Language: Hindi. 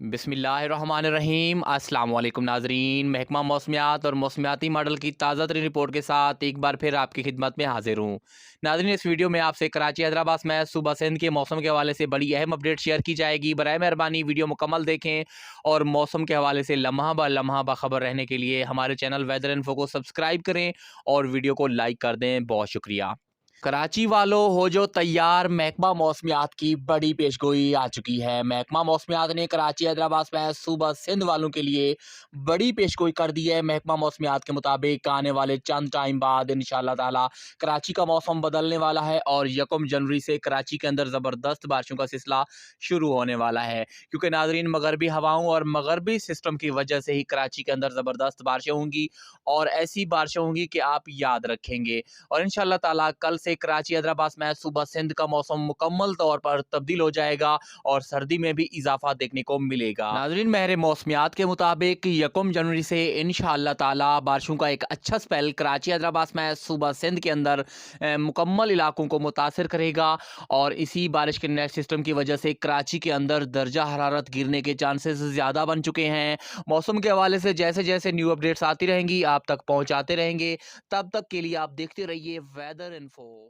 बिस्मिल्लाहिर्रहमानिर्रहीम। अस्सलाम वालेकुम नाजरीन, महकमा मौसमियात और मौसमियाती मॉडल की ताज़ा तरीन रिपोर्ट के साथ एक बार फिर आपकी खिदमत में हाजिर हूँ। नाजरीन, इस वीडियो में आपसे कराची हैदराबाद में सुबह सिंध के मौसम के हवाले से बड़ी अहम अपडेट शेयर की जाएगी। बराए मेहरबानी वीडियो मुकम्मल देखें और मौसम के हवाले से लम्हा बाखबर रहने के लिए हमारे चैनल वेदर इन्फो को सब्सक्राइब करें और वीडियो को लाइक कर दें। बहुत शुक्रिया। कराची वालों हो जो तैयार, महकमा मौसमियात की बड़ी पेशगोई आ चुकी है। महकमा मौसमियात ने कराची हैदराबाद में सूबा सिंध वालों के लिए बड़ी पेशगोई कर दी है। महकमा मौसमियात के मुताबिक आने वाले चंद टाइम बाद इंशाअल्लाह ताला कराची का मौसम बदलने वाला है और 1 जनवरी से कराची के अंदर ज़बरदस्त बारिशों का सिलसिला शुरू होने वाला है। क्योंकि नाजरीन, मगरबी हवाओं और मगरबी सिस्टम की वजह से ही कराची के अंदर ज़बरदस्त बारिशें होंगी और ऐसी बारिशें होंगी कि आप याद रखेंगे। और इंशाअल्लाह ताला कल से कराची हैदराबाद में सूबा सिंध का मौसम मुकम्मल तौर पर तब्दील हो जाएगा और सर्दी में भी इजाफा देखने को मिलेगा। नाज़रीन, महर मौसमियात के मुताबिक 1 जनवरी से इंशाअल्लाह ताला बारिशों का एक अच्छा स्पेल कराची हैदराबाद में सूबा सिंध के अंदर मुकम्मल इलाकों को मुतासिर करेगा और इसी बारिश के नेट सिस्टम की वजह से कराची के अंदर दर्जा हरारत गिरने के चांसेस ज़्यादा बन चुके हैं। मौसम के हवाले से जैसे जैसे न्यू अपडेट्स आती रहेंगी आप तक पहुँचाते रहेंगे। तब तक के लिए आप देखते रहिए वेदर इन्फो।